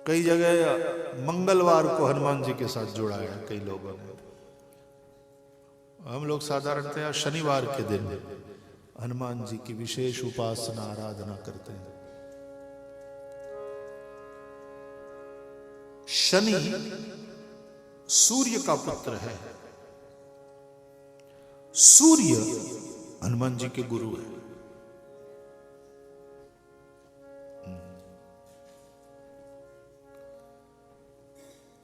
कई जगह मंगलवार को हनुमान जी के साथ जोड़ा है कई लोगों ने। हम लोग साधारणतया शनिवार के दिन हनुमान जी की विशेष उपासना आराधना करते हैं। शनि सूर्य का पुत्र है। सूर्य हनुमान जी के गुरु है।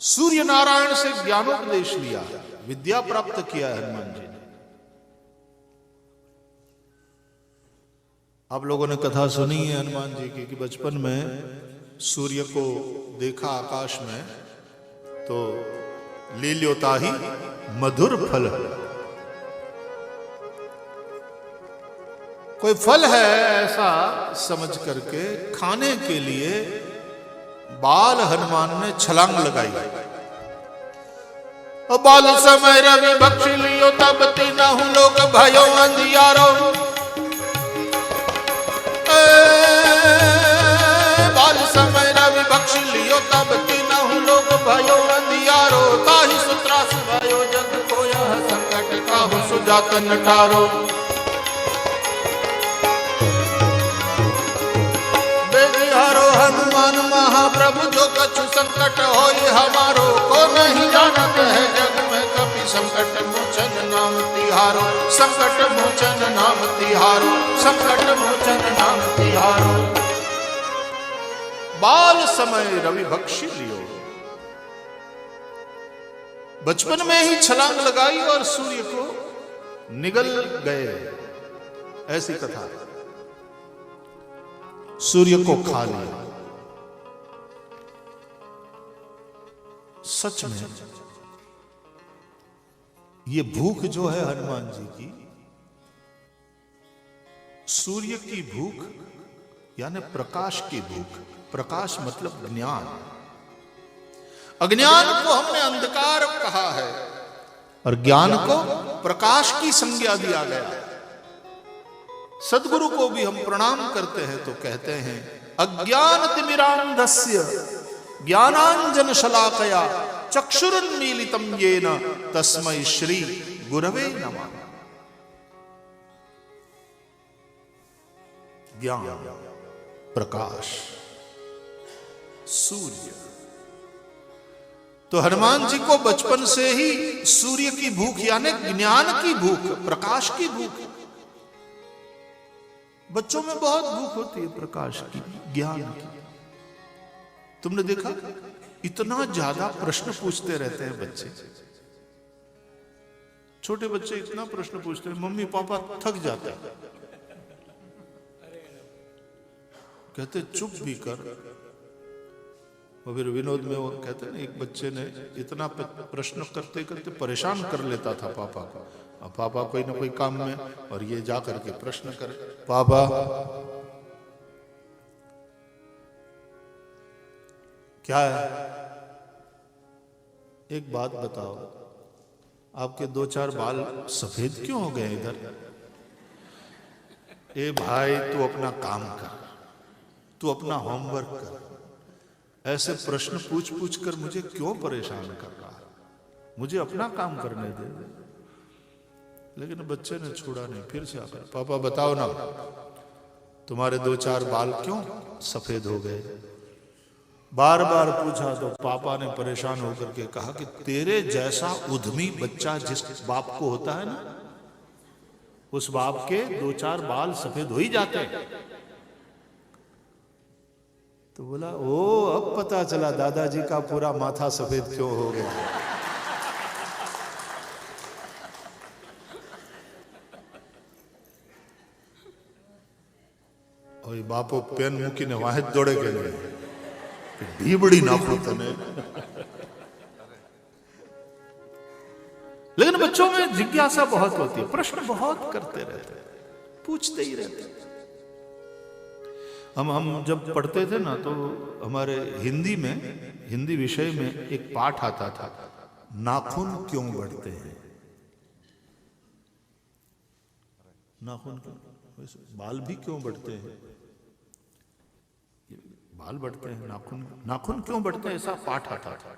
सूर्य नारायण से ज्ञानोपदेश लिया, विद्या प्राप्त किया है हनुमान जी ने। आप लोगों ने कथा सुनी है हनुमान जी की कि बचपन में सूर्य को देखा आकाश में तो लील्योताहि मधुर फल, कोई फल है ऐसा समझ करके खाने के लिए बाल हनुमान ने छलांग लगाई। बाल समय रवि बख्श लियो तब तीनहु लोक भयो अंधियारो। बाल समय रवि बख्श लियो तब तीनहु लोक भयो अंधियारो। ताहि सुत्रास भयो जग कोया संकट काहु सुजात नटारो। हनुमान महाप्रभु जो कछु संकट होई हमारो। को नहीं जानत है जग में कपि संकट मोचन नाम तिहारो। संकट मोचन नाम तिहारो। संकट मोचन नाम तिहारो। बाल समय रवि बख्श लियो, बचपन में ही छलांग लगाई और सूर्य को निगल गए, ऐसी कथा। सूर्य को खा लिया। सच में ये भूख जो है हनुमान जी की, सूर्य की भूख यानी प्रकाश की भूख। प्रकाश मतलब ज्ञान। अज्ञान को हमने अंधकार कहा है और ज्ञान को प्रकाश की संज्ञा दिया गया। सदगुरु को भी हम प्रणाम करते हैं तो कहते हैं अज्ञान तिमिरांधस्य ज्ञानांजन शलाकया चक्षुरुन्मीलितं येन तस्मै श्री गुरवे नमः। ज्ञान, प्रकाश, सूर्य। तो हनुमान जी को बचपन से ही सूर्य की भूख यानी ज्ञान की भूख, प्रकाश की भूख। बच्चों में बहुत भूख होती है प्रकाश की, ज्ञान की। तुमने देखा इतना ज्यादा प्रश्न पूछते रहते हैं बच्चे। छोटे बच्चे इतना प्रश्न पूछते हैं, मम्मी पापा थक जाते हैं, कहते चुप भी कर। और फिर विनोद में वो कहते हैं एक बच्चे ने इतना प्रश्न करते करते परेशान कर लेता था पापा को। अब पापा कोई ना कोई काम में और ये जा करके प्रश्न करे, पापा क्या है, एक बात बताओ, आपके 2-4 बाल सफेद क्यों हो गए इधर? ए भाई तू अपना काम कर, तू अपना होमवर्क कर। ऐसे प्रश्न पूछ पूछ कर मुझे क्यों परेशान कर रहा है? मुझे अपना काम करने दे। लेकिन बच्चे ने छोड़ा नहीं, फिर से आकर पापा बताओ ना, तुम्हारे 2-4 बाल क्यों सफेद हो गए? बार बार पूछा तो पापा ने परेशान होकर के कहा कि तेरे जैसा उद्यमी बच्चा जिस बाप को होता है ना, उस बाप के 2-4 बाल सफेद हो ही जाते हैं। तो बोला ओ अब पता चला दादाजी का पूरा माथा सफेद क्यों हो गया। और बापो पेन मुकी ने वाहिद दौड़े के लिए ढीबड़ी नाखो तने। लेकिन बच्चों में जिज्ञासा बहुत होती है, प्रश्न बहुत करते रहते हैं, पूछते ही रहते हैं। हम जब पढ़ते थे ना तो हमारे हिंदी विषय में एक पाठ आता था, नाखून क्यों बढ़ते हैं। नाखून क्यों, बाल भी क्यों बढ़ते हैं? बाल बढ़ते हैं, नाखून नाखून क्यों बढ़ते हैं, ऐसा पाठ आता था।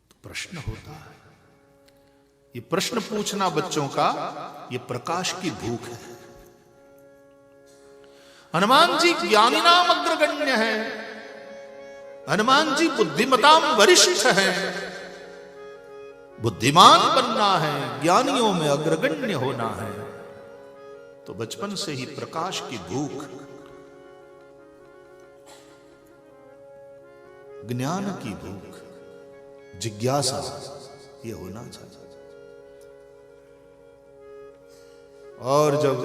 तो प्रश्न होता है, ये प्रश्न पूछना बच्चों का, ये प्रकाश की भूख है। हनुमान जी ज्ञानीनाम अग्रगण्य है, हनुमान जी बुद्धिमताम वरिष्ठ है। बुद्धिमान बनना है, ज्ञानियों में अग्रगण्य होना है, तो बचपन से ही प्रकाश की भूख, ज्ञान की भूख, जिज्ञासा, ये होना चाहिए। और जब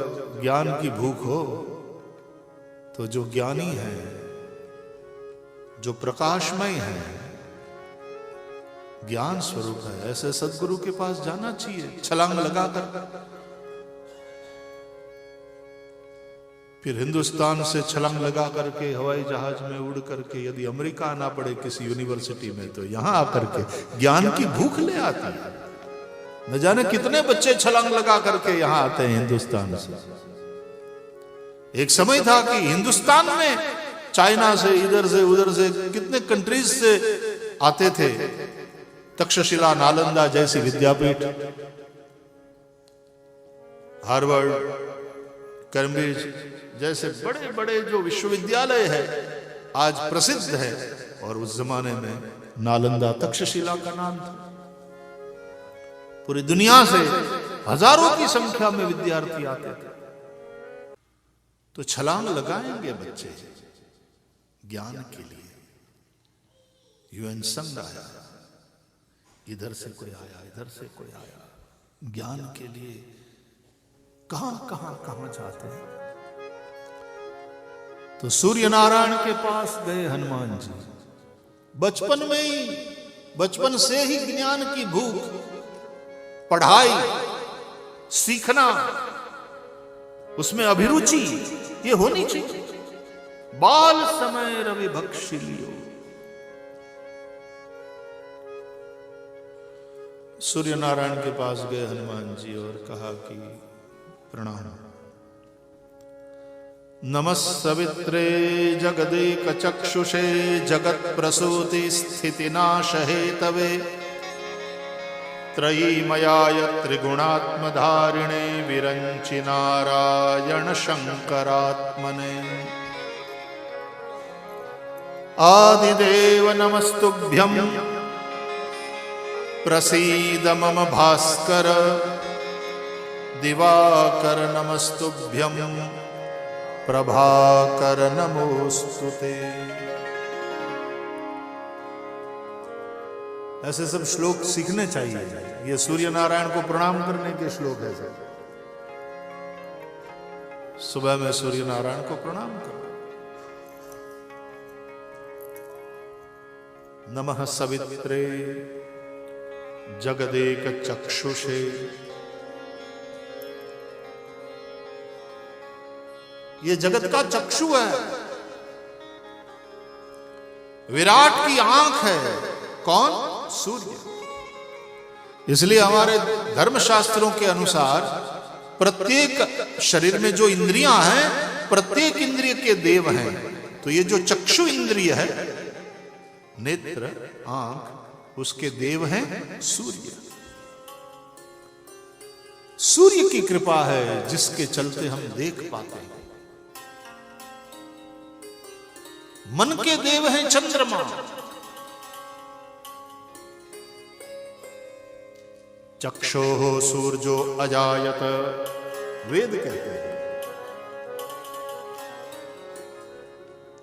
ज्ञान की भूख हो तो जो ज्ञानी है, जो प्रकाशमय है, ज्ञान स्वरूप है, ऐसे सदगुरु के पास जाना चाहिए छलांग लगाकर। फिर हिंदुस्तान से छलांग लगा करके हवाई जहाज में उड़ करके यदि अमेरिका आना पड़े किसी यूनिवर्सिटी में, तो यहां आकर के ज्ञान की भूख ले आती है। न जाने कितने बच्चे छलांग लगा करके यहां आते हैं हिंदुस्तान से। एक समय था कि हिंदुस्तान में चाइना से, इधर से उधर से, कितने कंट्रीज से आते थे। तक्षशिला, नालंदा जैसी विद्यापीठ, हार्वर्ड, कैम्ब्रिज जैसे बड़े बड़े जो विश्वविद्यालय है आज प्रसिद्ध है, और उस जमाने में नालंदा तक्षशिला का नाम था। पूरी दुनिया से हजारों की संख्या में विद्यार्थी आते थे। तो छलांग लगाएंगे बच्चे ज्ञान के लिए। यूएन संघ आया, इधर से कोई आया, इधर से कोई आया, ज्ञान के लिए कहां कहां कहां जाते हैं। तो सूर्य नारायण के पास गए हनुमान जी। बचपन में ही, बचपन से ही ज्ञान की भूख, पढ़ाई, सीखना, उसमें अभिरुचि ये होनी चाहिए। बाल समय रवि भक्षी लियो। सूर्य नारायण के पास गए हनुमान जी और कहा कि प्रणाम। नमः सवित्रे जगदेक चक्षुषे जगत प्रसूति स्थिति नाश हेतवे त्रयीमयाय त्रिगुणात्मधारिणे विरंचि नारायण शंकरात्मने। आदिदेव नमस्तुभ्यं प्रसीद मम भास्कर। दिवाकर नमस्तुभ्यं प्रभाकर नमोस्तुते। ऐसे सब श्लोक सीखने चाहिए। ये सूर्य नारायण को प्रणाम करने के श्लोक है सब। सुबह में सूर्य नारायण को प्रणाम करो। नमः सवित्रे जगदेक चक्षुषे। ये जगत का चक्षु है, विराट की आंख है। कौन? सूर्य। इसलिए हमारे धर्मशास्त्रों के अनुसार प्रत्येक शरीर में जो इंद्रियां हैं, प्रत्येक इंद्रिय के देव हैं। तो ये जो चक्षु इंद्रिय है, नेत्र, आंख, उसके देव हैं सूर्य। सूर्य की कृपा है जिसके चलते हम देख पाते हैं। मन के देव हैं चंद्रमा। चक्षोः सूर्यो अजायत, वेद कहते हैं।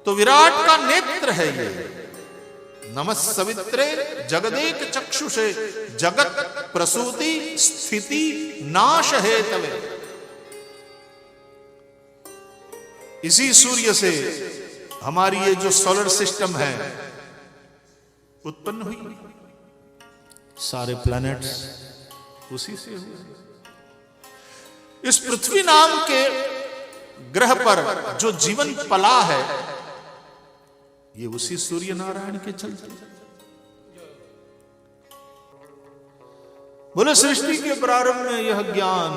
तो विराट का नेत्र है ये। नमः सवित्रे जगदेक चक्षुषे जगत प्रसूति स्थिति नाश हेतवे। इसी सूर्य से हमारी ये जो सोलर सिस्टम है उत्पन्न हुई। सारे प्लैनेट्स उसी से हुए। इस पृथ्वी नाम के ग्रह पर जो जीवन पला है, ये उसी सूर्य नारायण के चलते। बोले सृष्टि के प्रारंभ में यह ज्ञान,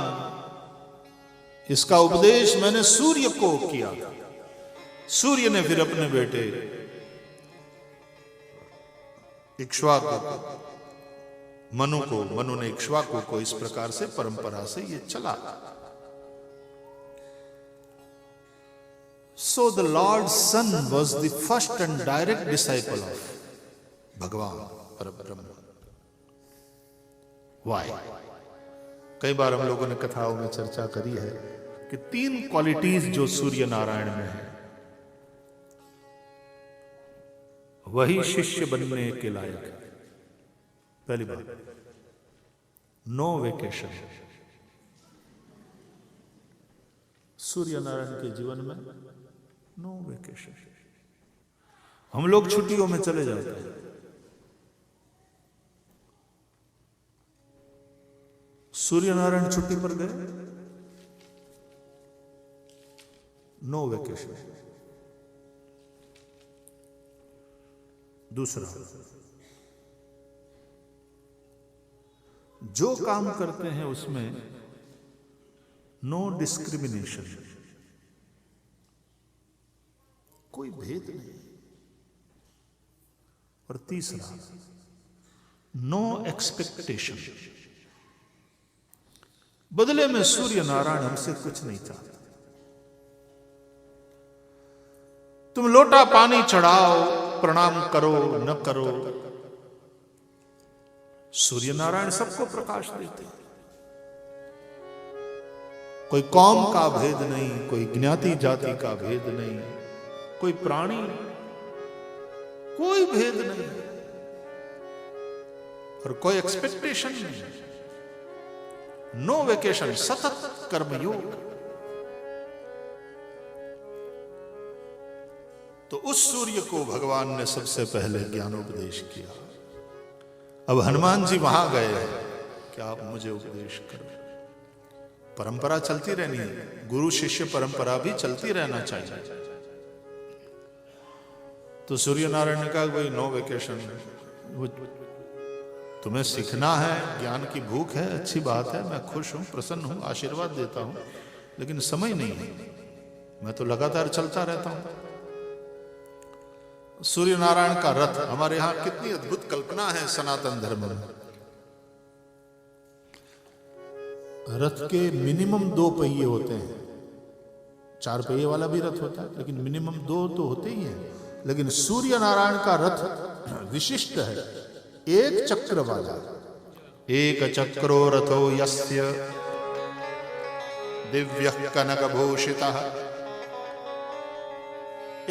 इसका उपदेश मैंने सूर्य को किया। सूर्य ने फिर अपने बेटे इक्ष्वाकु मनु ने इक्ष्वाकु को इस प्रकार से परंपरा से ये चला। So the Lord's Son was the first and direct disciple of भगवान परब्रह्म। Why? कई बार हम लोगों ने कथाओं में चर्चा करी है कि 3 क्वालिटीज जो सूर्य नारायण में है वही शिष्य बनने के लायक है। पहली बात, नो वेकेशन। सूर्य नारायण के जीवन में नो वेकेशन। हम लोग छुट्टियों में चले जाते हैं, सूर्य नारायण छुट्टी पर गए, नो वेकेशन। दूसरा, जो काम करते हैं उसमें नो डिस्क्रिमिनेशन, कोई भेद नहीं। और तीसरा, नो एक्सपेक्टेशन। बदले में सूर्य नारायण हमसे कुछ नहीं चाहते। तुम लोटा पानी चढ़ाओ, प्रणाम करो न करो, सूर्य नारायण सबको प्रकाश देते। कोई कौम का भेद नहीं, कोई ज्ञाति जाति का भेद नहीं, कोई प्राणी, कोई भेद नहीं और कोई एक्सपेक्टेशन नहीं। नो वेकेशन, सतत कर्मयोग। तो उस सूर्य को भगवान ने सबसे पहले ज्ञानोपदेश किया। अब हनुमान जी वहां गए कि आप मुझे उपदेश करो। परंपरा चलती रहनी है, गुरु शिष्य परंपरा भी चलती रहना चाहिए। तो सूर्य नारायण ने कहा भाई नो वेकेशन, तुम्हें सीखना है, ज्ञान की भूख है, अच्छी बात है, मैं खुश हूं, प्रसन्न हूं, आशीर्वाद देता हूं, लेकिन समय नहीं है, मैं तो लगातार चलता रहता हूं। सूर्य नारायण का रथ, हमारे यहां कितनी अद्भुत कल्पना है सनातन धर्म में। रथ के मिनिमम 2 पहिए होते हैं, 4 पहिए वाला भी रथ होता है, लेकिन मिनिमम 2 तो होते ही हैं। लेकिन सूर्य नारायण का रथ विशिष्ट है, 1 चक्र वाला। 1 चक्रो रथो यस्य दिव्यः कनक भूषितः।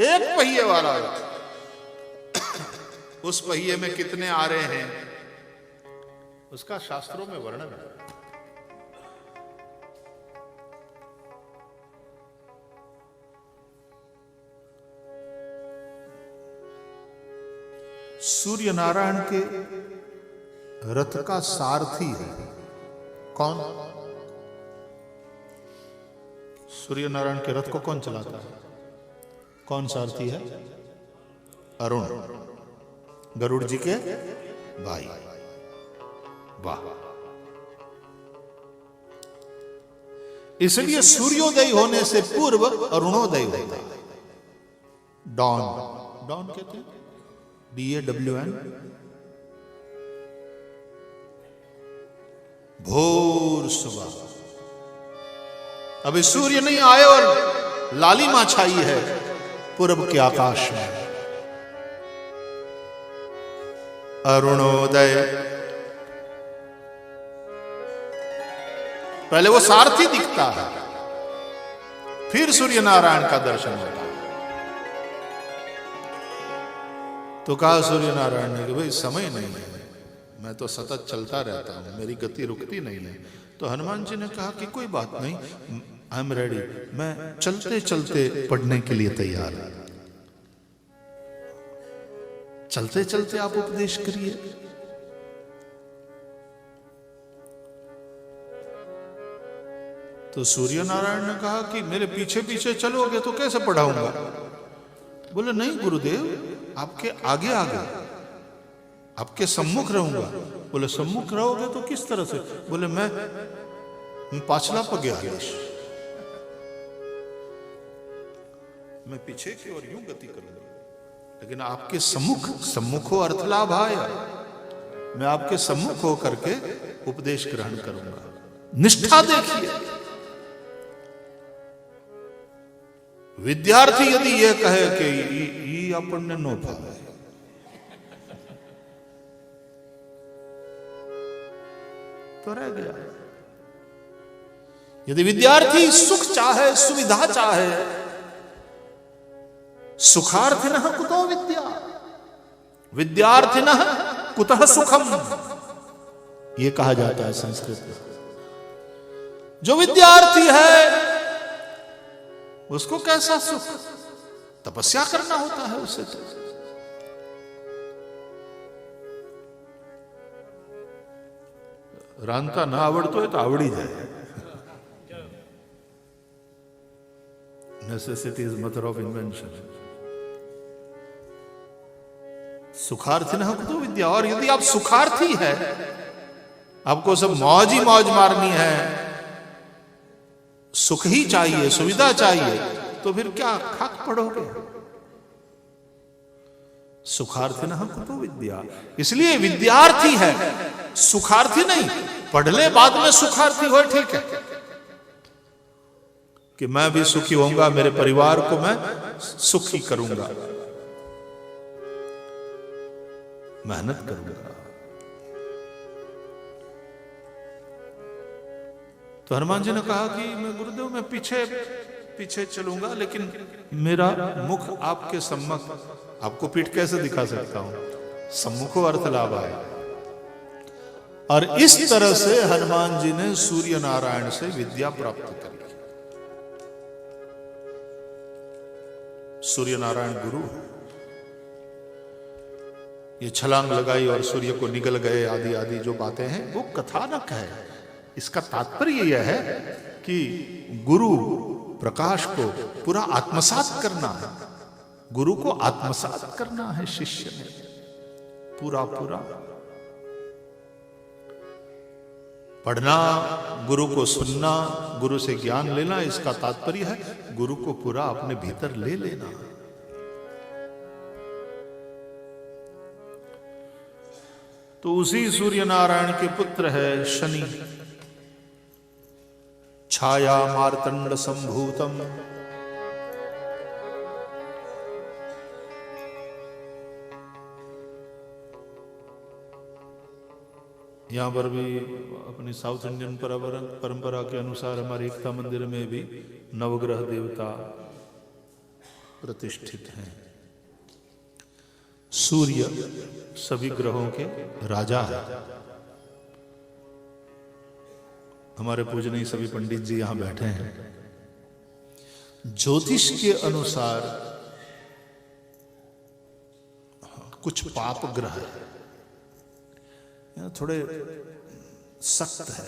1 पहिए वाला रथ। उस पहिए में कितने आरे हैं उसका शास्त्रों में वर्णन है। सूर्य नारायण के रथ का सारथी है कौन? सूर्य नारायण के रथ को कौन चलाता है? कौन सारथी है? अरुण, गरुड़ जी के भाई। वाह! इसलिए सूर्योदय होने से पूर्व अरुणोदय होता है। डॉन, डॉन कहते हैं, DAWN। भोर सुबह। अभी सूर्य नहीं आए और लालिमा छाई है पूर्व के आकाश में। अरुणोदय। पहले वो सारथी दिखता है, फिर सूर्य नारायण का दर्शन होता है। तो कहा सूर्य नारायण ने कि भाई समय नहीं है, मैं तो सतत चलता रहता हूं, मेरी गति रुकती नहीं है। तो हनुमान जी ने कहा कि कोई बात नहीं, आई एम रेडी, मैं चलते चलते पढ़ने के लिए तैयार हूं। चलते चलते आप उपदेश करिए। तो सूर्य नारायण ने कहा कि मेरे पीछे पीछे चलोगे तो कैसे पढ़ाऊंगा? बोले नहीं गुरुदेव, आपके आगे आगे, आपके सम्मुख रहूंगा। बोले सम्मुख रहोगे तो किस तरह से? बोले मैं पाछला पग गया। मैं पीछे की ओर यूं गति करूंगा, लेकिन आपके सम्मुखो अर्थ लाभ आया, मैं आपके सम्मुख होकर के उपदेश ग्रहण करूंगा। निष्ठा देखिए, विद्यार्थी यदि यह कहे कि ये अपन ने नो भावे, तो रह गया। यदि विद्यार्थी सुख चाहे, सुविधा चाहे, सुखार्थिनः कुतो विद्या, विद्यार्थिनः कुतः सुखम, ये कहा जाता है संस्कृत में। जो विद्यार्थी है उसको कैसा सुख, तपस्या करना होता है उसे। तो रांता ना आवड़तो है तो आवड़ी जाए। Necessity is mother of invention. सुखार्थी न हो तो विद्या। और यदि आप सुखार्थी है, आपको सब मौज ही मौज मारनी है, सुख ही चाहिए, सुविधा चाहिए, तो फिर क्या खाक पढ़ोगे? सुखार्थी न हो तो विद्या। इसलिए विद्यार्थी है, सुखार्थी नहीं। पढ़ ले बाद में सुखार्थी हो, ठीक है, कि मैं भी सुखी होऊंगा, मेरे परिवार को मैं सुखी करूंगा, मेहनत करूंगा। तो हनुमान जी ने कहा कि मैं गुरुदेव, मैं पीछे पीछे चलूंगा, लेकिन मेरा मुख आपके सम्मुख, आपको पीठ कैसे दिखा सकता हूं? सम्मुखो अर्थ लाभ आए। और इस तरह से हनुमान जी ने सूर्य नारायण से विद्या प्राप्त करी। सूर्य नारायण गुरु, ये छलांग लगाई और सूर्य को निगल गए आदि आदि जो बातें हैं वो कथानक है। इसका तात्पर्य यह है कि गुरु प्रकाश को पूरा आत्मसात करना है, गुरु को आत्मसात करना है शिष्य ने पूरा पूरा। पढ़ना, गुरु को सुनना, गुरु से ज्ञान लेना, इसका तात्पर्य है गुरु को पूरा अपने भीतर ले लेना। तो उसी सूर्य नारायण के पुत्र है शनि। छाया मार्तंड संभूतम, यहां पर भी अपनी साउथ इंडियन परंपरा के अनुसार हमारे एकता मंदिर में भी नवग्रह देवता प्रतिष्ठित हैं। सूर्य सभी ग्रहों के राजा है। हमारे पूजनीय सभी पंडित जी यहां बैठे हैं। ज्योतिष के अनुसार कुछ पाप ग्रह है, थोड़े सख्त है,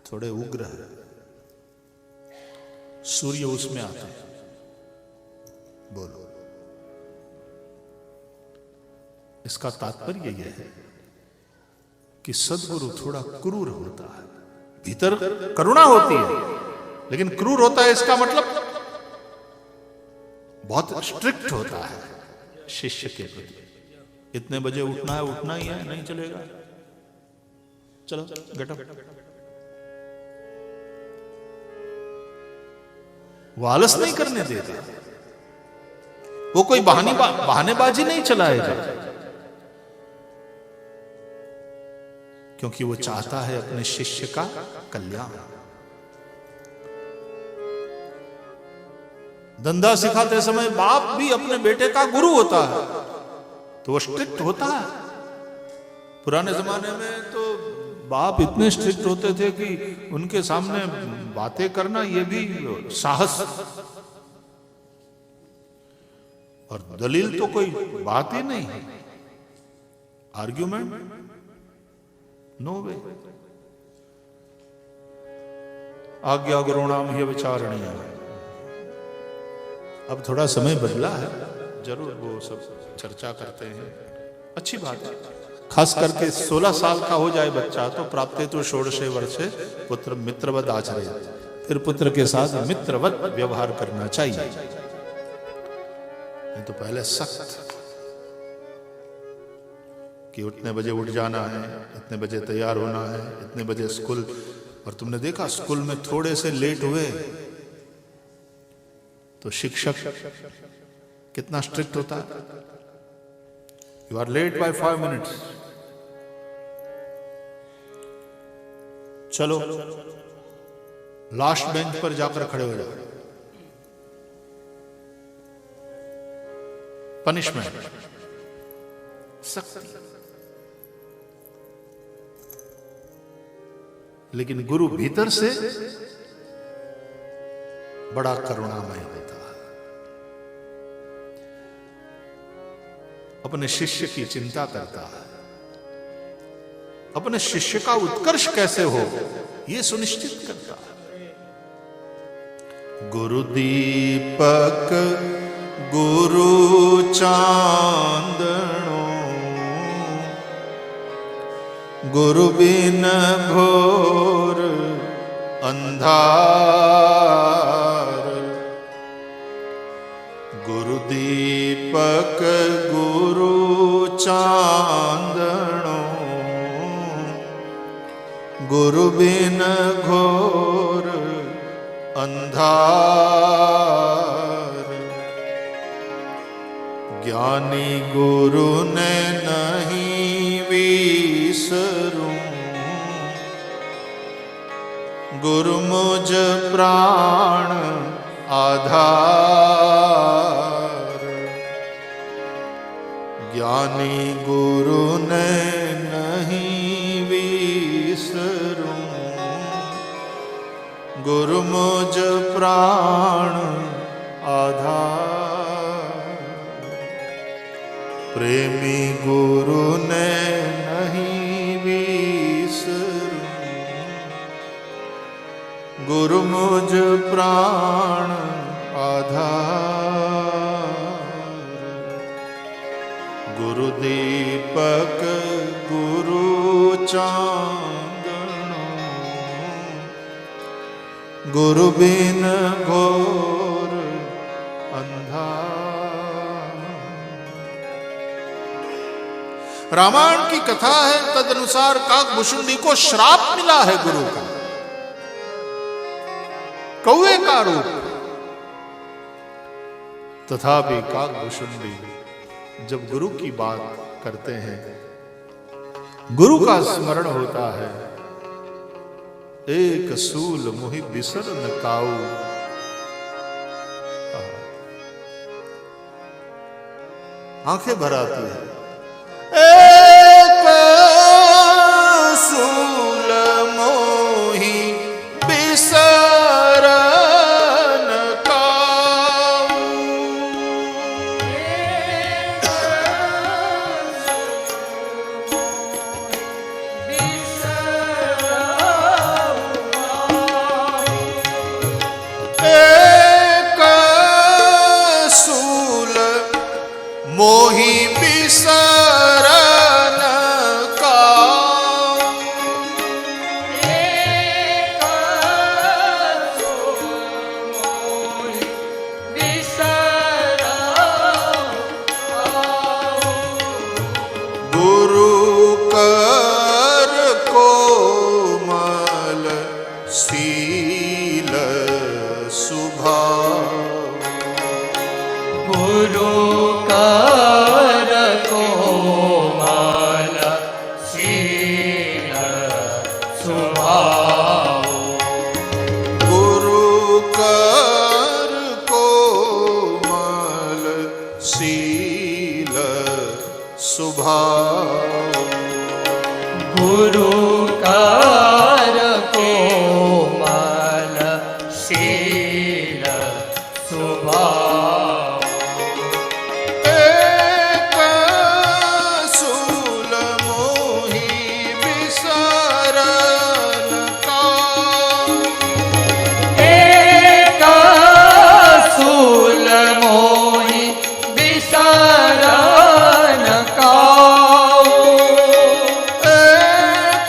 थोड़े उग्र है, सूर्य उसमें आते हैं। बोलो, इसका तात्पर्य यह है कि सद्गुरु थोड़ा क्रूर होता है। भीतर करुणा होती है लेकिन क्रूर होता है, इसका मतलब बहुत स्ट्रिक्ट होता है शिष्य के प्रति। इतने बजे उठना है, उठना ही है, नहीं चलेगा, चलो गेट अप। वो आलस नहीं करने देता, वो कोई बहानेबाजी नहीं चलाएगा, क्योंकि वो चाहता है अपने शिष्य का कल्याण। धंधा सिखाते समय बाप भी अपने बेटे का गुरु होता है, तो वो स्ट्रिक्ट होता है। पुराने जमाने में तो बाप इतने स्ट्रिक्ट होते थे कि उनके सामने बातें करना ये भी साहस, और दलील तो कोई बात ही नहीं है, आर्ग्यूमेंट नो वे। आज्ञा गुरुणाम ह्य विचारणीय। अब थोड़ा समय बदला है, जरूर वो सब चर्चा करते हैं, अच्छी बात है। खास करके 16 साल का हो जाए बच्चा तो प्राप्ते तो षोडशे वर्षे पुत्र मित्रवद आचरेत्, फिर पुत्र के साथ मित्रवत व्यवहार करना चाहिए। नहीं तो पहले सख्त कि उतने बजे उठ जाना है, इतने बजे तैयार होना है, इतने बजे स्कूल। और तुमने देखा स्कूल में थोड़े से लेट हुए तो शिक्षक कितना स्ट्रिक्ट होता है। You are late by 5 minutes, चलो लास्ट बेंच पर जाकर खड़े हो जाओ, पनिशमेंट, सख्ती। लेकिन गुरु भीतर से बड़ा करुणामय होता है, अपने शिष्य की चिंता करता है, अपने शिष्य का उत्कर्ष कैसे हो यह सुनिश्चित करता है। गुरु दीपक गुरु चांदनो, गुरु बिन घोर अंधार। गुरु दीपक गुरु चांदनो, गुरु बिन घोर अंधार। ज्ञानी गुरु ने नहीं विसरूं, गुरु मुझ प्राण आधार। ज्ञानी गुरु ने नहीं विसरूं, गुरु मुझ प्राण आधार। प्रेमी गुरु ने नहीं विसरूं, गुरु मुझ प्राण आधार। गुरु दीपक गुरु चांदनो, गुरु बिन घोर अंधार। रामायण की कथा है, तदनुसार काकभुशुंडी को श्राप मिला है गुरु का, कौवे का रूप। तथापि काकभुशुंडी जब गुरु की बात करते हैं, गुरु का स्मरण होता है। एक सूल मोहि बिसर न काऊ, आंखें भर आती है। एक सूल मोहि बिसर न काऊ, एक सूल मोहि बिसर न काऊ। गुरु कर कोमल शील सुभाव, गुरु कर कोमल शील सुभाव। गुरु कर कोमल शील सुभाव। गुरु कर कोमल शील सुभाव। एक सूल मोहि बिसर न काऊ, एक सूल मोहि बिसर न काऊ। एक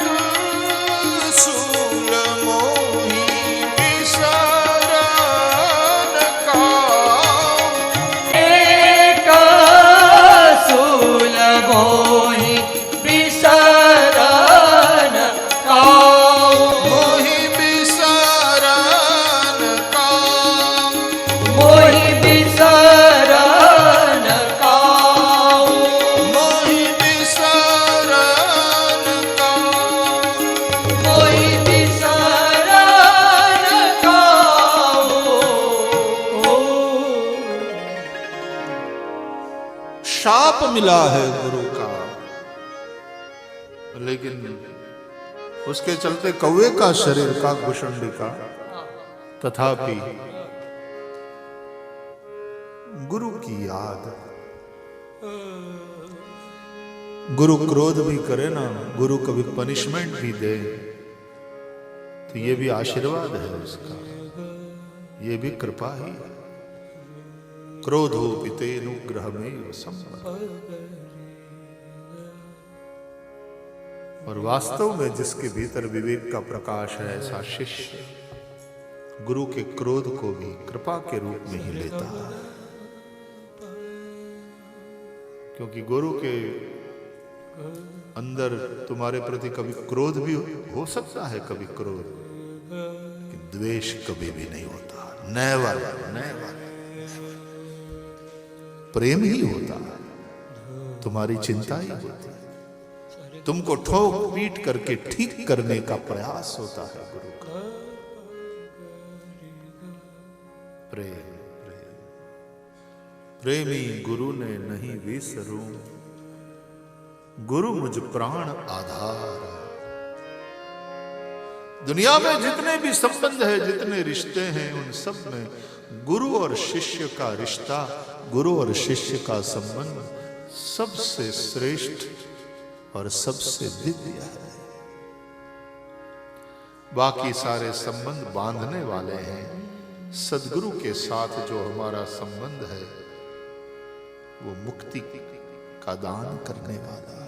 शाप मिला है गुरु का, लेकिन उसके चलते कौवे का शरीर का भूषण का, तथापि गुरु की याद। गुरु क्रोध भी करे ना, गुरु कभी पनिशमेंट भी दे, तो ये भी आशीर्वाद है उसका, ये भी कृपा ही है। क्रोधो पितेनुग्रह में संपद। और वास्तव में जिसके भीतर विवेक का प्रकाश है, ऐसा शिष्य गुरु के क्रोध को भी कृपा के रूप में ही लेता है। क्योंकि गुरु के अंदर तुम्हारे प्रति कभी क्रोध भी हो सकता है, कभी क्रोध, कि द्वेष कभी भी नहीं होता। Never never. प्रेम ही होता है, तुम्हारी चिंता ही होती है, तुमको ठोक पीट करके ठीक करने का प्रयास होता है गुरु का। प्रेम प्रेम प्रेमी गुरु ने नहीं विसरूं, गुरु मुझ प्राण आधार। दुनिया में जितने भी संबंध है, जितने रिश्ते हैं, उन सब में गुरु और शिष्य का रिश्ता, गुरु और शिष्य का संबंध सबसे श्रेष्ठ और सबसे दिव्य है। बाकी सारे संबंध बांधने वाले हैं, सदगुरु के साथ जो हमारा संबंध है वो मुक्ति का दान करने वाला है,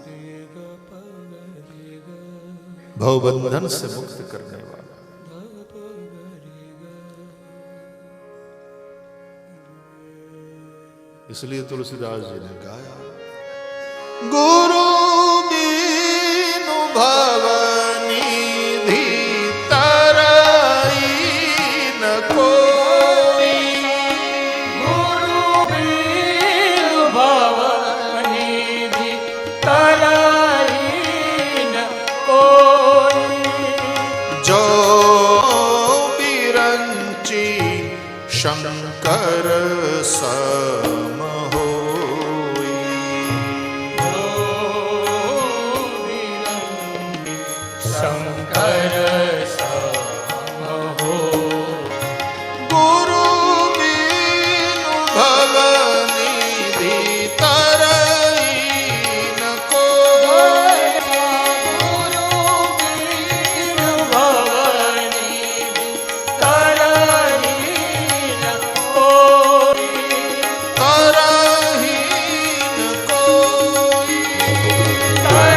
भवबंधन से मुक्त करने वाला। इसलिए तुलसीदास जी ने गाया, गुरु बीनु भवनिधि तरई न कोई, गुरु बीनु भवनिधि तरई न कोई, जो बिरंची शंकर सम होई, शंकर सम हो, गुरु बीनु भवनिधि तरई न कोई, गुरु बीनु भवनिधि तरई न कोई, तरही न कोई,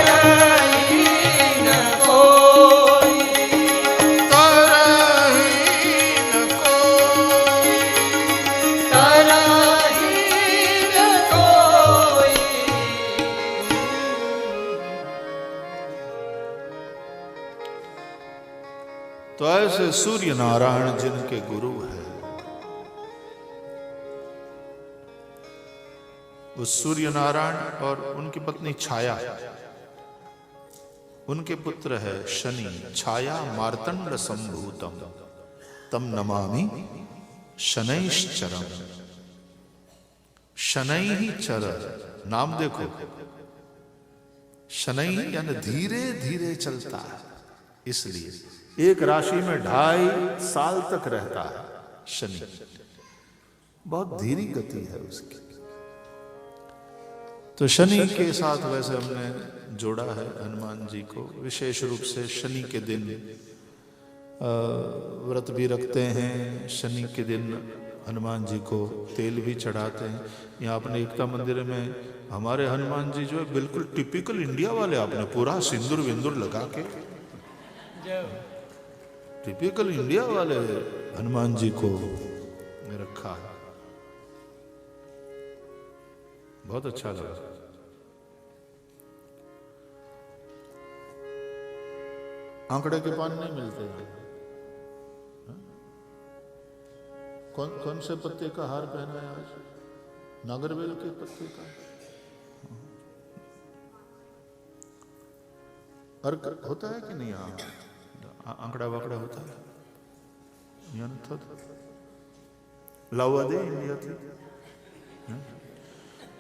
तरई न कोई, तरही न कोई। तरई न कोई। तो ऐसे सूर्य नारायण जिनके गुरु है, उस सूर्य नारायण और उनकी पत्नी छाया, उनके पुत्र है शनि, छाया मार्तंड संभूतम तम नमामि शनैश्चरम। शनै ही चर, नाम देखो, शनै यानी धीरे धीरे चलता है, इसलिए एक राशि में 2.5 साल तक रहता है शनि, बहुत धीरी गति है उसकी। तो शनि के साथ वैसे हमने जोड़ा है हनुमान जी को, विशेष रूप से शनि के दिन व्रत भी रखते हैं, शनि के दिन हनुमान जी को तेल भी चढ़ाते हैं। यहाँ अपने एकता मंदिर में हमारे हनुमान जी जो है बिल्कुल टिपिकल इंडिया वाले, आपने पूरा सिंदूर विंदूर लगा के, टिपिकल इंडिया वाले हनुमान जी को रखा है, बहुत अच्छा लगा। आंकड़े के पान नहीं मिलते हैं। कौन से पत्ते का हार पहना है आज? नागरवेल के पत्ते का। अर्क होता है कि नहीं? आंकड़ा वाकड़ा होता है, लावा दे इंडिया थी।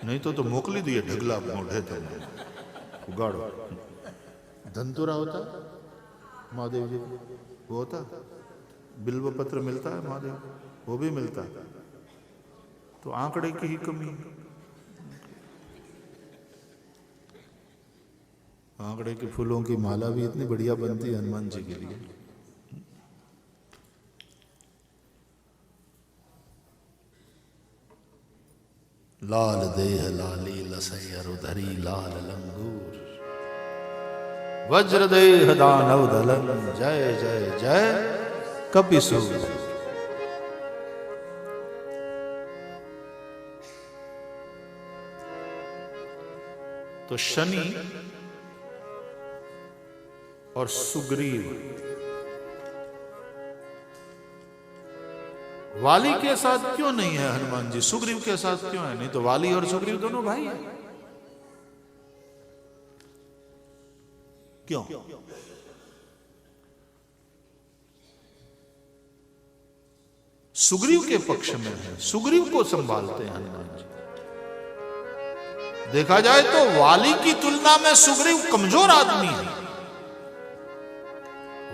नहीं तो मोकली दिए ढगला मोढ़े थे उगाड़ो। धनतुरा होता महादेव जी, वो होता बिल्व पत्र मिलता है महादेव, वो भी मिलता है, तो आंकड़े की ही कमी। आंकड़े के फूलों की माला भी इतनी बढ़िया बनती है हनुमान जी के लिए। लाल देह लाली लसैयर उधरी लाल लंगूर, वज्र देह दानव दलन, जय जय जय कपिसूर। तो शनि और सुग्रीव वाली के साथ क्यों नहीं है हनुमान जी, सुग्रीव के साथ क्यों है? नहीं तो वाली और सुग्रीव दोनों भाई हैं। क्यों? सुग्रीव के पक्ष में है, सुग्रीव को संभालते हैं हनुमान जी। देखा जाए तो वाली की तुलना में सुग्रीव कमजोर आदमी है।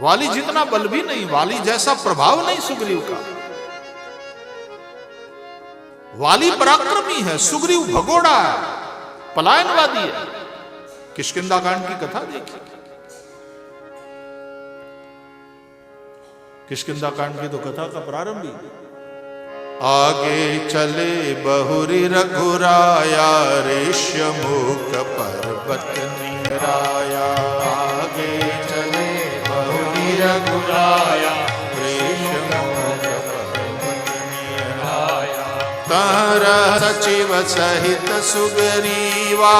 वाली जितना बल भी नहीं, वाली जैसा प्रभाव नहीं सुग्रीव का। वाली पराक्रमी है, सुग्रीव भगोड़ा है, पलायनवादी है। किष्किंधा कांड की कथा देखिए, किष्किंधा कांड की तो कथा का प्रारंभ ही। आगे चले बहुरी रघुराया, ऋष्यमुख पर्वत निराया। आगे चले बहुरी रघुराया, ऋष्यमुख पर्वत निराया। तहरा सचिव सहित सुग्रीवावत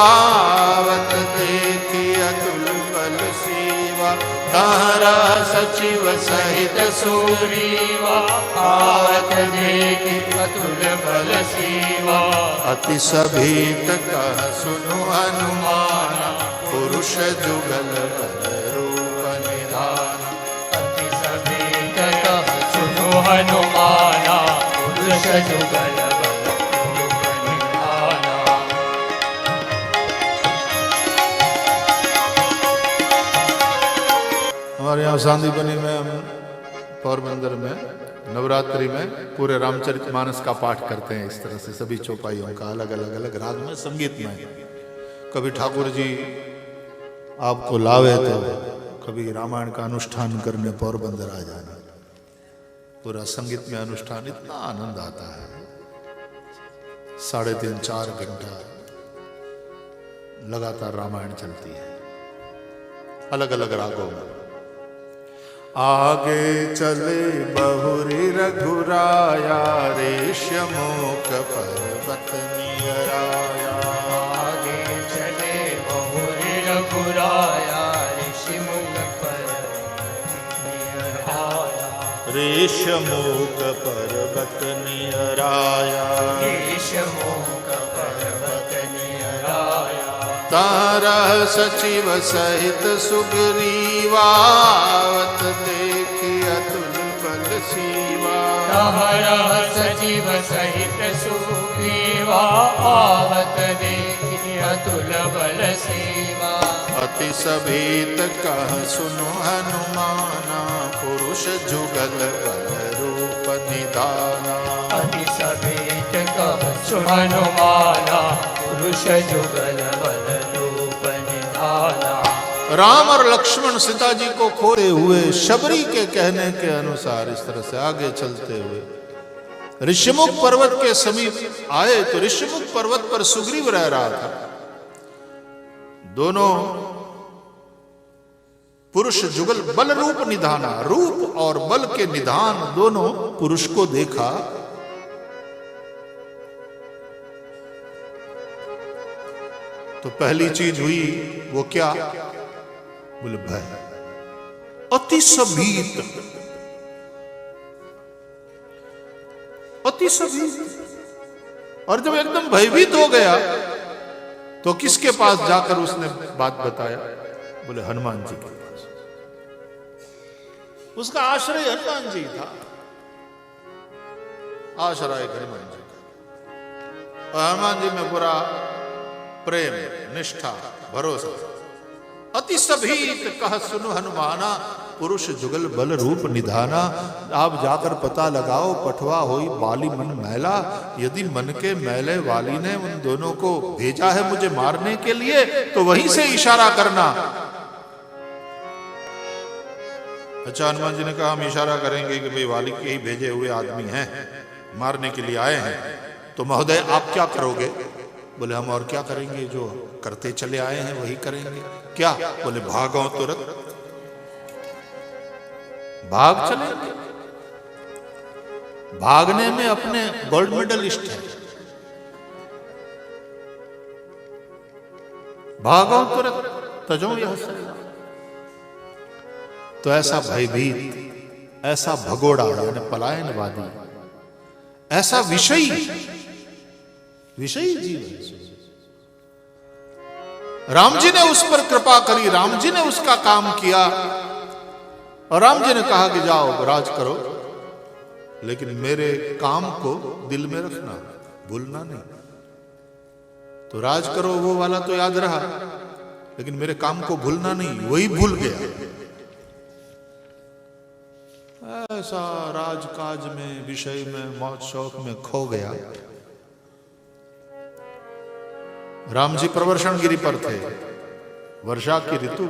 देखी अतुल बल सेवा। तारा सचिव सहित सुग्रीवा, आवत देखी अतुल बल सेवा। अति सभीत कह सुनु हनुमाना, पुरुष जुगल बल रूप निधान। अति सभीत कह सुनु हनुमाना, पुरुष जुगल बल रूप निधाना। हमारे यहाँ सांदीपनी में, हम पोरबंदर में नवरात्रि में पूरे रामचरितमानस का पाठ करते हैं। इस तरह से सभी चौपाइयों का अलग अलग राग में, संगीत में। कभी ठाकुर जी आपको लावे तो कभी रामायण का अनुष्ठान करने पोरबंदर आ जाना। पूरा संगीत में अनुष्ठान, इतना आनंद आता है। 3.5-4 घंटा लगातार रामायण चलती है, अलग अलग रागों में। आगे चले बहुरी रघुराया, ऋष्यमुख पर्वत निराया। आगे चले बहुरी रघुराया, ऋषिमुख पर्वत निराया। ऋष्यमुख पर्वत निराया। ऋषिमुख पर्वत निराया। तारा सचिव सहित सुग्रीवावत देखी अतुल बल सेवा। तारा सचिव सहित सुग्रीवा, आवत देखी अतुल बल सेवा। अति सभीत कह सुनु हनुमाना, पुरुष जुगल बल रूप निधाना। अति सभीत कह सुनु हनुमाना, पुरुष जुगल बल रूप निधाना। राम और लक्ष्मण सीता जी को खोते हुए शबरी के कहने के अनुसार इस तरह से आगे चलते हुए ऋषिमुख पर्वत के समीप आए। तो ऋषिमुख पर्वत पर सुग्रीव रह रहा था। दोनों पुरुष जुगल बल रूप निधाना, रूप और बल के निधान दोनों पुरुष को देखा। तो पहली चीज हुई वो क्या? बोले भय, अति सभीत, अति सभीत। और जब एकदम भयभीत हो गया तो किसके पास जाकर उसने बात बताया? बोले हनुमान जी के पास। उसका आश्रय हनुमान जी था, आश्रय हनुमान जी का। और हनुमान जी में पूरा प्रेम, निष्ठा, भरोसा। अति सभीत कह सुनु हनुमाना, पुरुष जुगल बल रूप निधाना। आप जाकर पता लगाओ, पठवा होई बाली मन मैला। यदि मन के मैले वाली ने उन दोनों को भेजा है मुझे मारने के लिए, तो वहीं से इशारा करना। अच्छा, हनुमान जी ने कहा हम इशारा करेंगे कि भाई वाली के ही भेजे हुए आदमी हैं, मारने के लिए आए हैं, तो महोदय आप क्या करोगे? बोले हम और क्या करेंगे, जो करते चले आए हैं वही करेंगे। क्या? बोले भागो तुरंत, भाग चलेंगे। भागने में अपने गोल्ड मेडलिस्ट है, भागो तुरंत, तजो यह सैला। तो ऐसा भयभीत, ऐसा भगोड़ा यानी पलायनवादी, ऐसा विषयी जीवन। राम जी ने उस पर कृपा करी, राम जी ने उसका काम किया, और राम जी ने कहा कि जाओ राज करो, लेकिन मेरे काम को दिल में रखना, भूलना नहीं। तो राज करो वो वाला तो याद रहा, लेकिन मेरे काम को भूलना नहीं, वही भूल गया। ऐसा राजकाज में, विषय में, मौज शौक में खो गया। राम जी प्रवर्षण गिरी पर थे, वर्षा की ऋतु,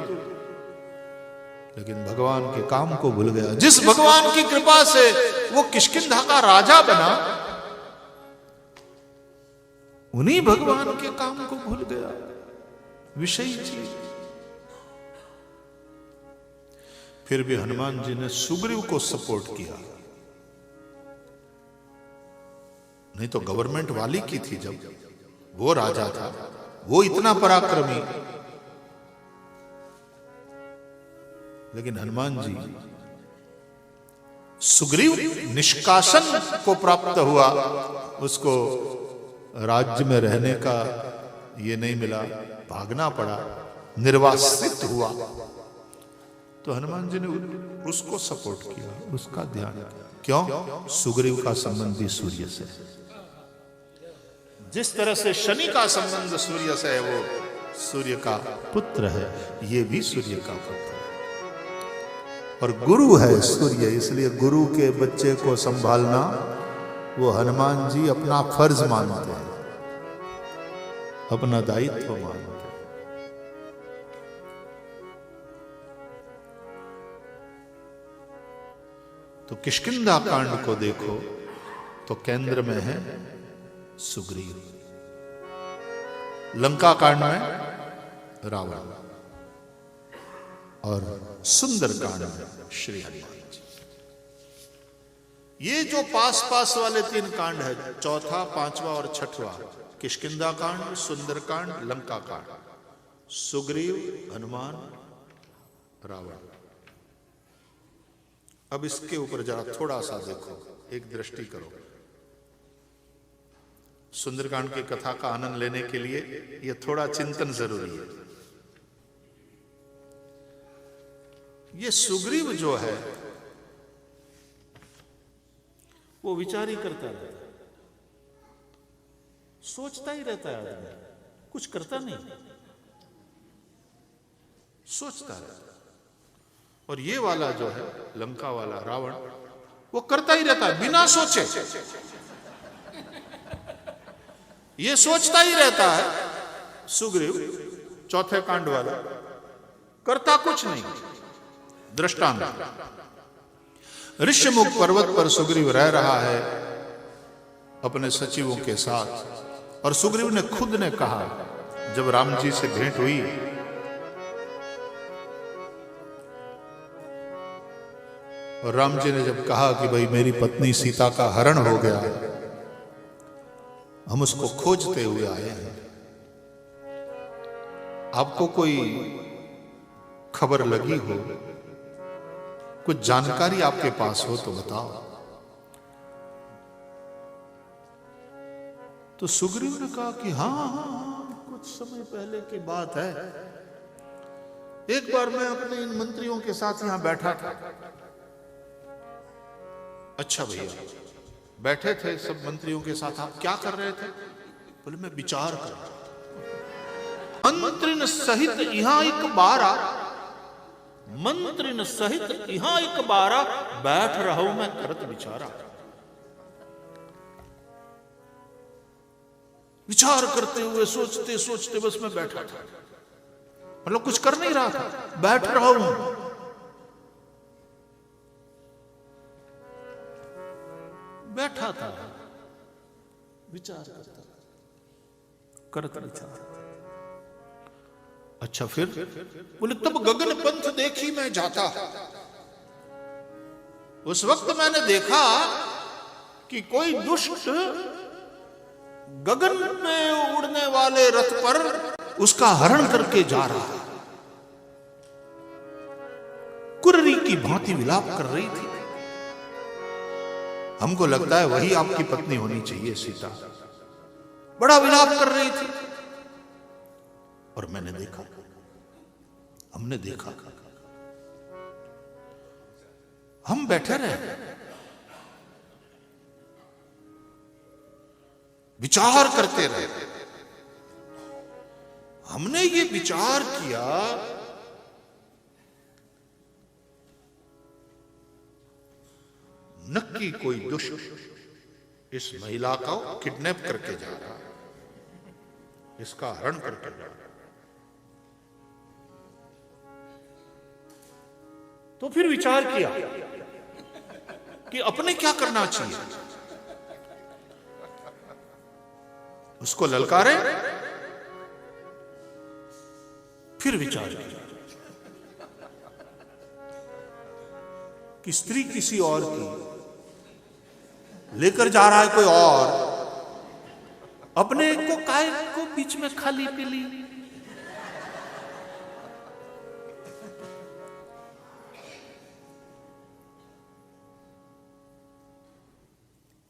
लेकिन भगवान के काम को भूल गया। जिस भगवान की कृपा से वो किष्किंधा का राजा बना, उन्हीं भगवान के काम को भूल गया, विषयी चीज। फिर भी हनुमान जी ने सुग्रीव को सपोर्ट किया, नहीं तो गवर्नमेंट वाली की थी जब वो राजा था, वो इतना पराक्रमी। लेकिन हनुमान जी, सुग्रीव निष्कासन को प्राप्त हुआ, उसको राज्य में रहने का ये नहीं मिला, भागना पड़ा, निर्वासित हुआ। तो हनुमान जी ने उसको सपोर्ट किया, उसका ध्यान किया। क्यों? सुग्रीव का संबंधी सूर्य से। जिस तरह से शनि का संबंध सूर्य से है, वो सूर्य का पुत्र है, ये भी सूर्य का पुत्र है। और गुरु है सूर्य, इसलिए गुरु के बच्चे को संभालना वो हनुमान जी अपना फर्ज मानते हैं, अपना दायित्व मानते हैं। तो किष्किंधा कांड को देखो तो केंद्र में है सुग्रीव, लंका कांड में रावण, और सुंदर कांड में श्री हनुमान जी। ये जो पास पास वाले 3 कांड है, चौथा, पांचवा और छठवा, किष्किंधा कांड, सुंदर कांड, लंका कांड, सुग्रीव, हनुमान, रावण। अब इसके ऊपर जरा थोड़ा सा देखो, एक दृष्टि करो। सुंदरकांड की कथा का आनंद लेने के लिए यह थोड़ा चिंतन जरूरी है। ये सुग्रीव जो है वो विचार ही करता रहता है, सोचता ही रहता है आदमी, कुछ करता नहीं, सोचता रहता है। और ये वाला जो है लंका वाला रावण, वो करता ही रहता है बिना सोचे, ये सोचता ही रहता है। सुग्रीव चौथे कांड वाला करता कुछ नहीं। दृष्टांत, ऋष्यमुख पर्वत पर सुग्रीव रह रहा है अपने सचिवों के साथ, और सुग्रीव ने खुद ने कहा, जब राम जी से भेंट हुई, और राम जी ने जब कहा कि भाई मेरी पत्नी सीता का हरण हो गया, हम उसको खोजते हुए आए हैं, आपको कोई खबर लगी हो, कुछ जानकारी आपके पास हो तो बताओ। तो सुग्रीव ने कहा कि हाँ, कुछ समय पहले की बात है, एक बार मैं अपने इन मंत्रियों के साथ यहां बैठा था। अच्छा भैया, बैठे थे सब मंत्रियों के साथ, आप क्या कर रहे थे? बोले मैं विचार कर रहा हूं। मंत्रिन सहित यहां एक बारा, मंत्रिन सहित यहां एक बारा, बैठ रहा हूं मैं करत विचारा। विचार करते हुए सोचते सोचते बस मैं बैठा था, मतलब कुछ कर नहीं रहा था, बैठ रहा हूं। बैठा था, विचार करता, करता विचार। अच्छा फिर बोले तब गगन पंथ देखी मैं जाता। उस वक्त मैंने देखा कि कोई दुष्ट गगन में उड़ने वाले रथ पर उसका हरण करके जा रहा है। कुर्री की भांति विलाप कर रही थी। हमको लगता है वही आपकी पत्नी होनी चाहिए सीता। बड़ा विलाप कर रही थी और मैंने देखा, हमने देखा, हम बैठे रहे, विचार करते रहे। हमने ये विचार किया नक्की कोई दुष्ट इस महिला को किडनैप करके जा रहा है, इसका हरण करके जा रहा है। तो फिर विचार किया कि अपने क्या करना चाहिए। उसको ललकारे, फिर विचार किया कि स्त्री किसी और की लेकर जा रहा है कोई और, अपने को काय को बीच में खाली पीली।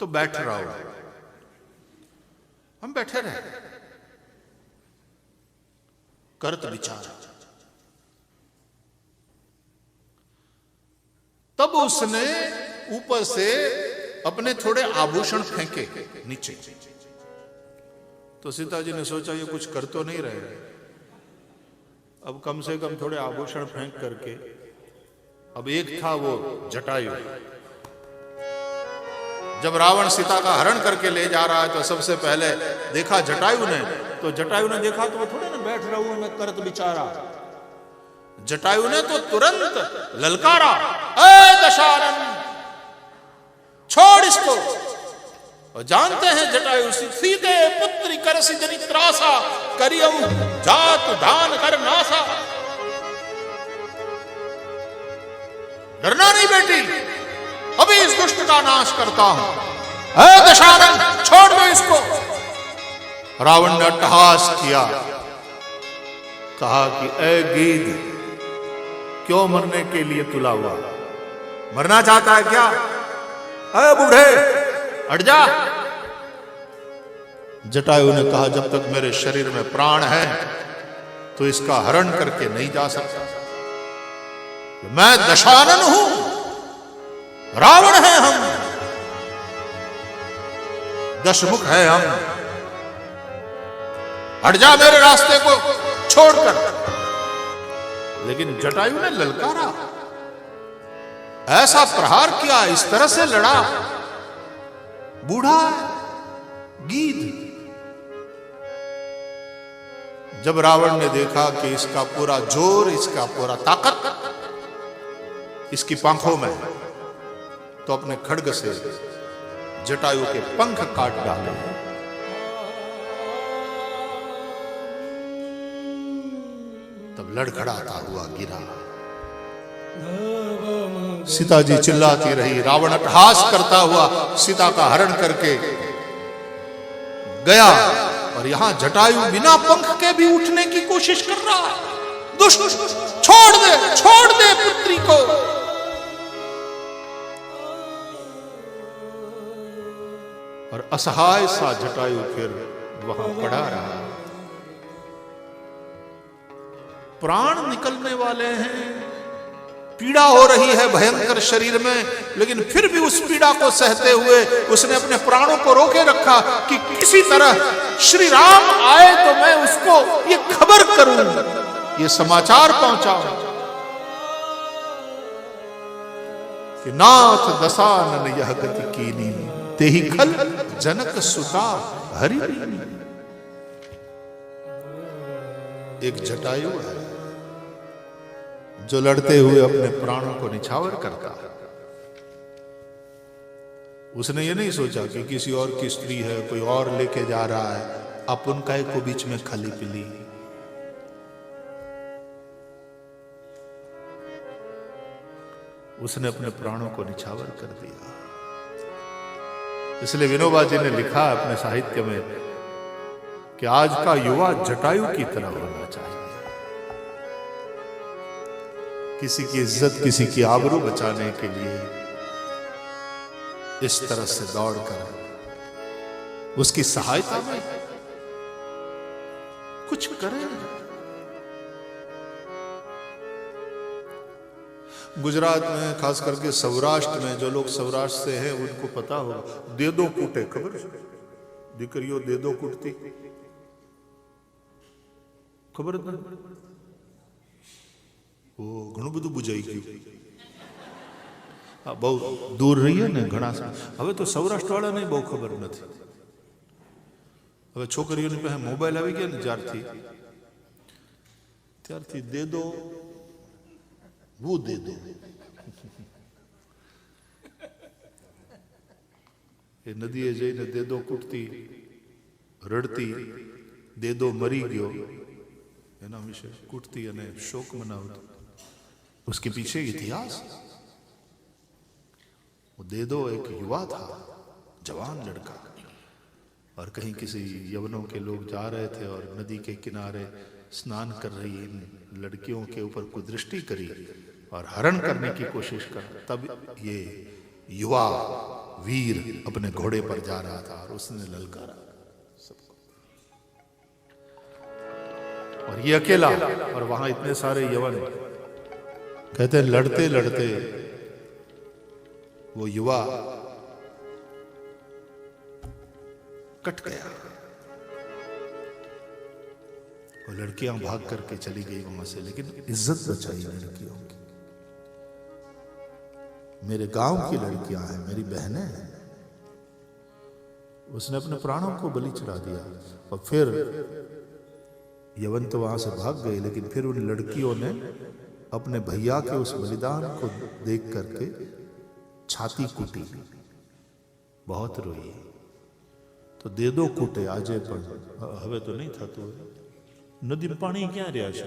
तो बैठ रहा हूं, हम बैठे रहे, करत विचार। तब उसने ऊपर से अपने थोड़े आभूषण फेंके नीचे। तो सीता जी ने सोचा ये कुछ कर तो नहीं रहे, अब कम से कम थोड़े आभूषण फेंक करके। अब एक था वो जटायु। जब रावण सीता का हरण करके ले जा रहा है तो सबसे पहले देखा जटायु ने, तो जटायु ने देखा तो वो थोड़े ना बैठ रहा हूं मैं करत विचारा। जटायु ने तो तुरंत ललकारा, ए दशानन छोड़ इसको। और जानते हैं जटायु सीते पुत्री करसी जनि त्रासा, करियम जात दान कर नासा। डरना नहीं बेटी, अभी इस दुष्ट का नाश करता हूं। ए दशानन छोड़ दो इसको। रावण ने अट्टहास किया, कहा कि ए गीध क्यों मरने के लिए तुला हुआ, मरना चाहता है क्या? ए बूढ़े हट जा। जटायु ने कहा जब तक मेरे शरीर में प्राण है तो इसका हरण करके नहीं जा सकता। मैं दशानन हूं, रावण है हम, दशमुख है हम, हट जा मेरे रास्ते को छोड़कर। लेकिन जटायु ने ललकारा, ऐसा प्रहार किया, इस तरह से लड़ा। बूढ़ा गीध। जब रावण ने देखा कि इसका पूरा जोर, इसका पूरा ताकत इसकी पंखों में, तो अपने खड्ग से जटायु के पंख काट डाले। तब लड़खड़ाता हुआ गिरा। सीता जी चिल्लाती रही, रावण अट्टहास करता हुआ सीता का हरण करके गया। और यहां जटायु बिना पंख के भी उठने की कोशिश कर रहा है। दुष्ट, छोड़ दे पुत्री को। और असहाय सा जटायु फिर वहां पड़ा रहा। प्राण निकलने वाले हैं, पीड़ा हो रही है भयंकर शरीर में, लेकिन फिर भी उस पीड़ा को सहते हुए उसने अपने प्राणों को रोके रखा कि किसी तरह श्री राम आए तो मैं उसको ये खबर करूं, ये समाचार पहुंचाऊं कि नाथ दसानन यह गति कीनी, तेहि खल जनक सुता हरि। एक जटायु है जो लड़ते हुए अपने प्राणों को निछावर करता है। उसने ये नहीं सोचा कि किसी और की स्त्री है, कोई और लेके जा रहा है, अपन काय को बीच में खली पिली। उसने अपने प्राणों को निछावर कर दिया। इसलिए विनोबा जी ने लिखा अपने साहित्य में कि आज का युवा जटायु की तरह होना चाहिए। किसी की इज्जत, किसी की आबरू बचाने के लिए इस तरह से दौड़कर उसकी सहायता में कुछ करें। गुजरात में, खास करके सौराष्ट्र में, जो लोग सौराष्ट्र से हैं उनको पता होगा, दे दो कूटे, खबर दिकरियो दे दो कुटती, खबर है? वो घणું બધું બુજાઈ ગયું। હા, બહુ દૂર રહીએ ને ઘણા, હવે તો સૌરાષ્ટ્ર વાળાને બહુ ખબર નથી। હવે છોકરીઓની પાસે મોબાઈલ આવી ગયા ને ત્યારથી દે દો वो दे दो, એ નદીએ જઈને દે દો કૂટતી, રડતી, દે દો મરી ગયો એના વિશે કૂટતી અને શોક મનાવતી। उसके पीछे इतिहास, वो दे दो एक युवा था, जवान लड़का, और कहीं किसी यवनों के लोग जा रहे थे और नदी के किनारे स्नान कर रही इन लड़कियों के ऊपर कोई दृष्टि करी और हरण करने की कोशिश कर, तब ये युवा वीर अपने घोड़े पर जा रहा था और उसने ललकारा सबको, और ये अकेला, और वहां इतने सारे यवन। कहते हैं लड़ते लड़ते वो युवा कट गया और लड़कियां भाग करके चली गई वहां से, लेकिन इज्जत बचाई लड़कियों की। मेरे गांव की लड़कियां हैं, मेरी बहनें हैं। उसने अपने प्राणों को बलि चढ़ा दिया, और फिर यवन तो वहां से भाग गए, लेकिन फिर उन लड़कियों ने अपने भैया के उस बलिदान को देख करके छाती कूटी, बहुत रोई। तो दे दो कूटे आजे पण हवे तो नहीं थતું। नदी में पानी क्या रहा है?